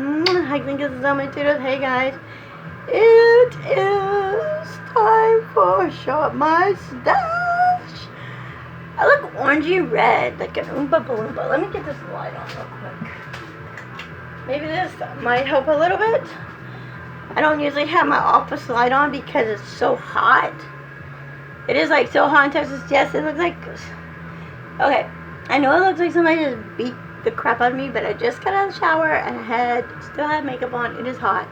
I think this is on my Toodles. Hey guys, it is time for Shop My Stash. I look orangey red, like an Oompa Loompa. Let me get this light on real quick. Maybe this might help a little bit. I don't usually have my office light on because it's so hot. It is like so hot in Texas. Yes, it looks like... Okay, I know it looks like somebody just beat the crap out of me, but I just got out of the shower and I still had makeup on. It is hot.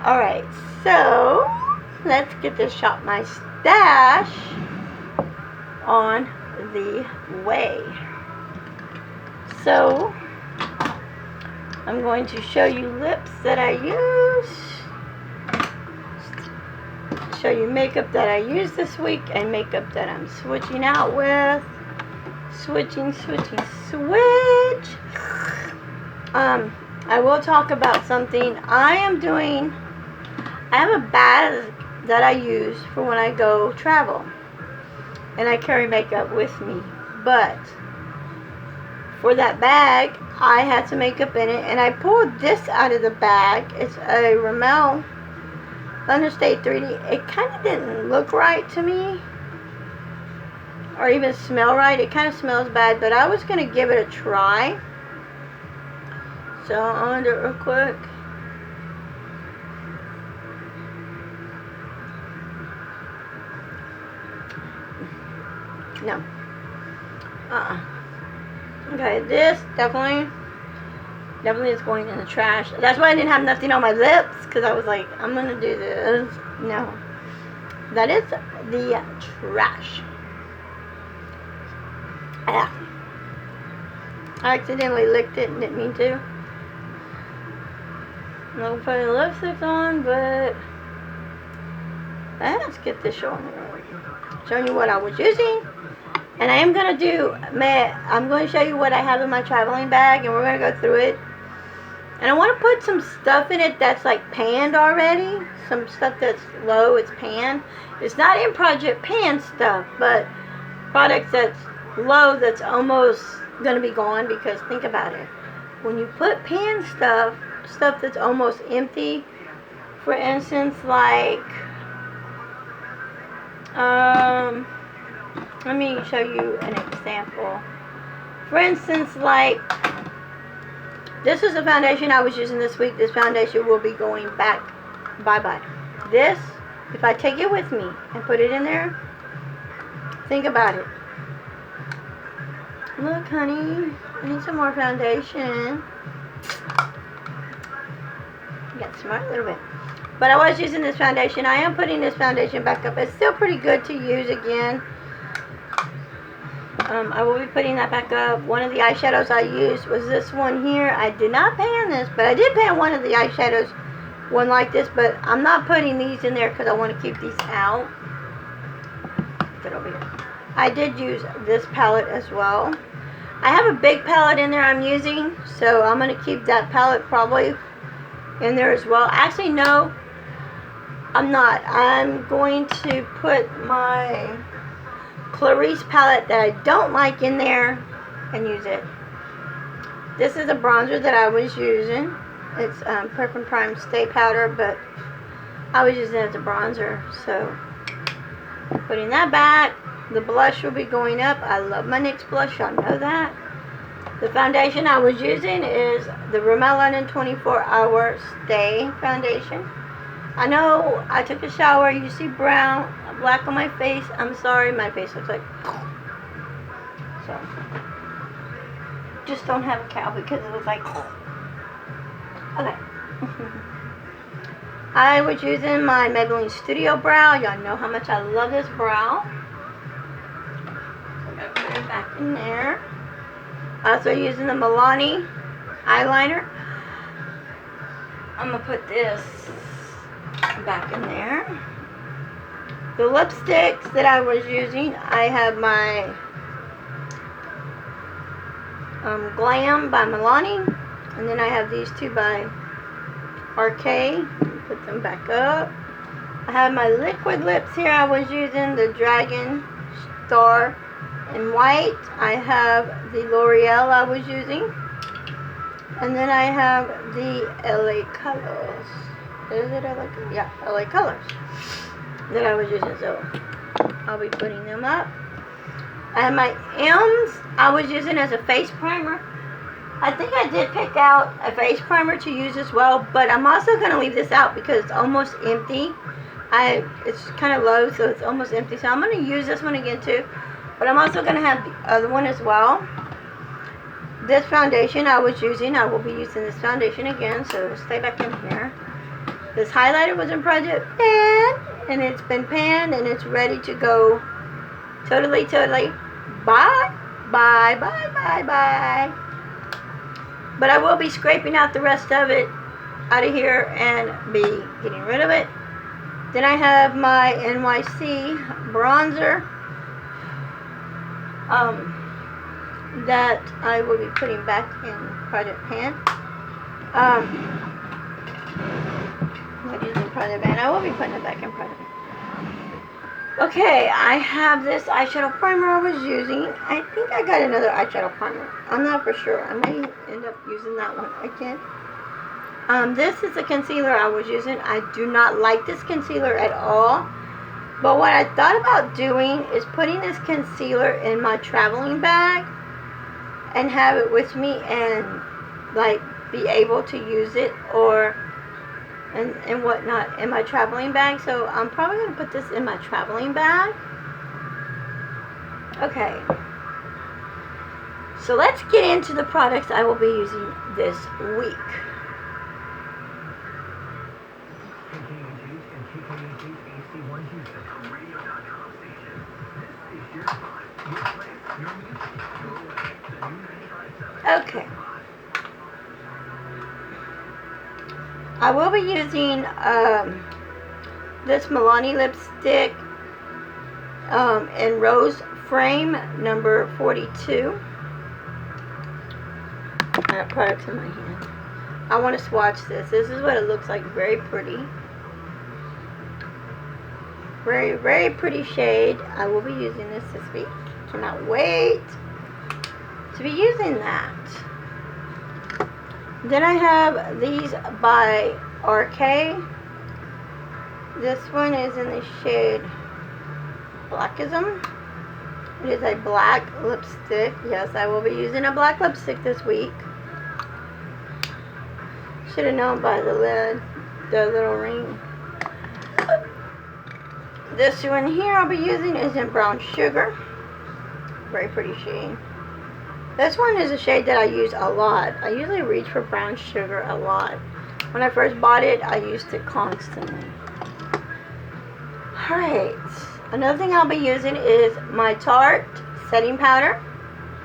Alright, so let's get this Shop My Stash on the way. So I'm going to show you lips that I use, show you makeup that I use this week, and makeup that I'm switching out with. Switch. I will talk about something I am doing. I have a bag that I use for when I go travel, and I carry makeup with me, but for that bag I had some makeup in it, and I pulled this out of the bag. It's a Rimmel Understate 3D. It kind of didn't look right to me, or even smell right. It kind of smells bad, but I was going to give it a try. So I'm going to do it real quick. No. Okay, this definitely is going in the trash. That's why I didn't have nothing on my lips, because I was like, I'm going to do this. No. That is the trash. Ah. I accidentally licked it and didn't mean to. I'm not putting lipstick on, but let's get this showing you what I was using. And I am going to I'm going to show you what I have in my traveling bag, and we're going to go through it. And I want to put some stuff in it that's like panned already. Some stuff that's low, it's panned. It's not in Project Pan stuff, but products that's low that's almost going to be gone, because think about it. When you put pan stuff that's almost empty, for instance, like, let me show you an example. For instance, like, this is the foundation I was using this week. This foundation will be going back. Bye-bye. This, if I take it with me and put it in there, think about it. Look, honey, I need some more foundation. Got smart a little bit. But I was using this foundation. I am putting this foundation back up. It's still pretty good to use again. I will be putting that back up. One of the eyeshadows I used was this one here. I did not pan this, but I did pan one of the eyeshadows, one like this, but I'm not putting these in there because I want to keep these out. Put it over here. I did use this palette as well. I have a big palette in there I'm using, so I'm going to keep that palette probably in there as well. Actually, no, I'm not. I'm going to put my Clarice palette that I don't like in there and use it. This is a bronzer that I was using. It's Prep and Prime Stay Powder, but I was using it as a bronzer. So putting that back. The blush will be going up. I love my NYX blush, y'all know that. The foundation I was using is the Rimmel London 24 Hour Stay Foundation. I know I took a shower. You see black on my face. I'm sorry, my face looks like... So, just don't have a cow because it looks like... Okay. I was using my Maybelline Studio Brow. Y'all know how much I love this brow. I'm going to put it back in there. Also using the Milani eyeliner. I'm going to put this back in there. The lipsticks that I was using, I have my Glam by Milani, and then I have these two by RK. Put them back up. I have my liquid lips here. I was using the Dragon Star in white. I have the L'Oreal I was using. And then I have the LA Colors. Is it LA Colors? Yeah, LA Colors that I was using. So I'll be putting them up. And my M's I was using as a face primer. I think I did pick out a face primer to use as well, but I'm also going to leave this out because it's almost empty. It's kind of low, so it's almost empty. So I'm going to use this one again too, but I'm also going to have the other one as well. This foundation I was using, I will be using this foundation again, so stay back in here. This highlighter was in Project Pan, and it's been panned, and it's ready to go totally. Bye. But I will be scraping out the rest of it out of here and be getting rid of it. Then I have my NYC bronzer that I will be putting back in Project Pan. I'm not using Project Pan. I will be putting it back in Project Pan. Okay, I have this eyeshadow primer I was using. I think I got another eyeshadow primer. I'm not for sure. I may end up using that one again. This is the concealer I was using. I do not like this concealer at all. But what I thought about doing is putting this concealer in my traveling bag and have it with me and like be able to use it and whatnot in my traveling bag. So I'm probably going to put this in my traveling bag. Okay. So let's get into the products I will be using this week. Okay. I will be using this Milani lipstick in Rose Frame number 42. I have products in my hand. I want to swatch this. This is what it looks like. Very pretty. Very, very pretty shade. I will be using this week. Cannot wait to be using that. Then I have these by RK. This one is in the shade Blackism. It is a black lipstick. Yes, I will be using a black lipstick this week. Should have known by the lid, the little ring. This one here I'll be using is in Brown Sugar. Very pretty shade. This one is a shade that I use a lot. I usually reach for Brown Sugar a lot. When I first bought it, I used it constantly. Alright. Another thing I'll be using is my Tarte setting powder.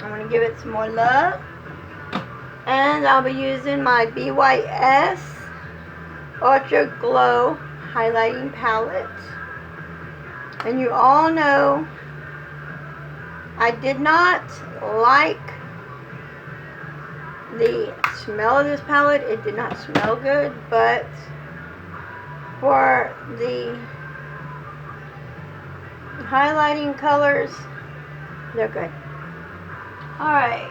I'm going to give it some more love. And I'll be using my BYS Ultra Glow highlighting palette. And you all know I did not like the smell of this palette. It did not smell good, but for the highlighting colors, they're good. Alright.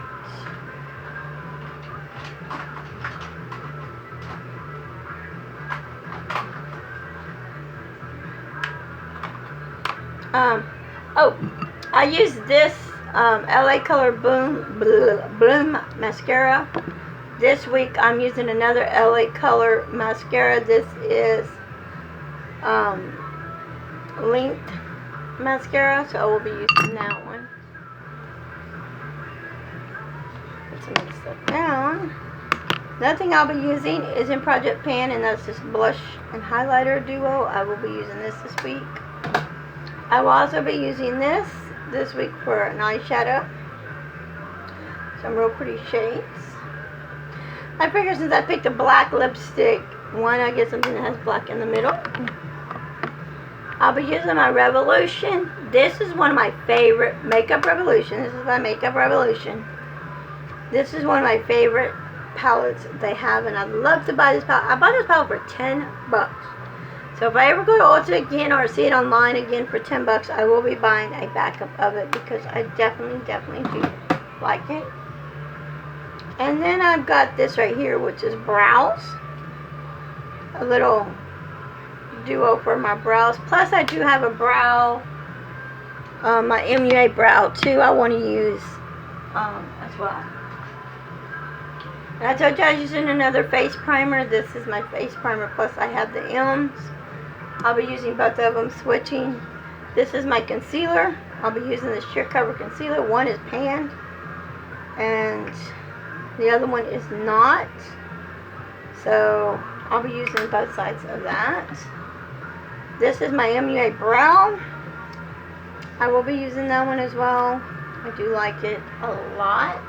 I use this LA Color Bloom mascara. This week I'm using another LA Color mascara. This is Length mascara, so I will be using that one. Put some of this stuff down. Another thing I'll be using is in Project Pan, and that's this blush and highlighter duo. I will be using this week. I will also be using this week for an eyeshadow. Some real pretty shades. I figure since I picked a black lipstick, why not get something that has black in the middle? I'll be using my Revolution. This is one of my favorite Makeup Revolution. This is my Makeup Revolution. This is one of my favorite palettes they have, and I'd love to buy this palette. I bought this palette for $10. So if I ever go to Ulta again or see it online again for $10, I will be buying a backup of it because I definitely do like it. And then I've got this right here, which is brows. A little duo for my brows. Plus I do have a brow, my MUA brow too, I want to use as well. And I told you I was using another face primer. This is my face primer, plus I have the M's. I'll be using both of them, switching. This is my concealer. I'll be using the Sheer Cover Concealer. One is panned, and the other one is not. So I'll be using both sides of that. This is my MUA brow. I will be using that one as well. I do like it a lot.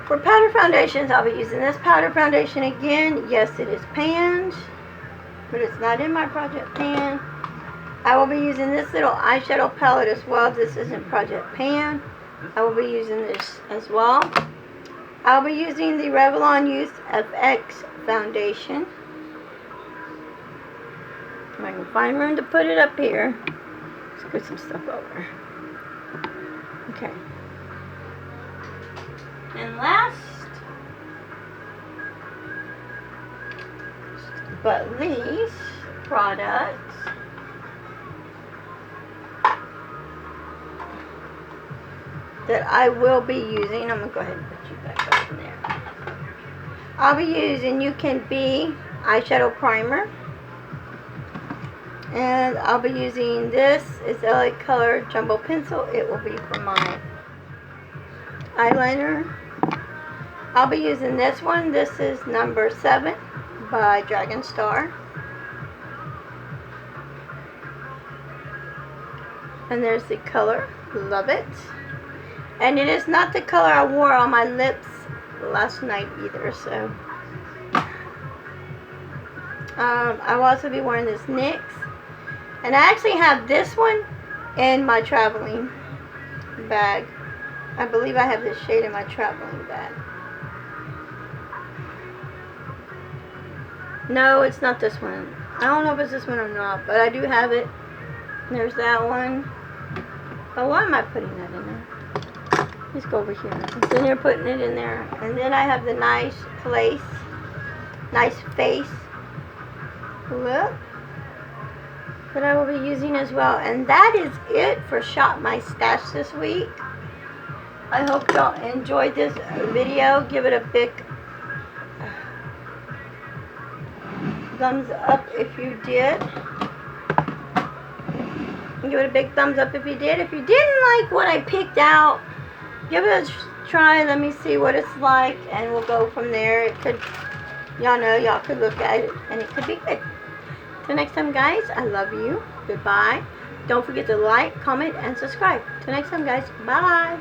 For powder foundations, I'll be using this powder foundation again. Yes, it is panned, but it's not in my project pan. I will be using this little eyeshadow palette as well. This isn't project pan. I will be using this as well. I'll be using the Revlon Youth FX foundation. If I can find room to put it up here. Let's put some stuff over. Okay. And last but least products, that I will be using. I'm going to go ahead and put you back over there. I'll be using You Can Be eyeshadow primer. And I'll be using this. It's LA Color Jumbo Pencil. It will be for my eyeliner. I'll be using this one. This is number 7 by Dragon Star. And there's the color. Love it. And it is not the color I wore on my lips last night either, so. I'll also be wearing this NYX. And I actually have this one in my traveling bag. I believe I have this shade in my traveling bag. No, it's not this one. I don't know if it's this one or not, but I do have it. There's that one. Oh, why am I putting that in there? Let's go over here. I'm sitting here putting it in there. And then I have the Nice Face look that I will be using as well. And that is it for Shop My Stash this week. I hope y'all enjoyed this video. Give it a big thumbs up if you did. Give it a big thumbs up if you did. If you didn't like what I picked out, give it a try. Let me see what it's like, and we'll go from there. It could, y'all know, y'all could look at it, and it could be good. Till next time, guys, I love you. Goodbye. Don't forget to like, comment, and subscribe. Till next time, guys. Bye.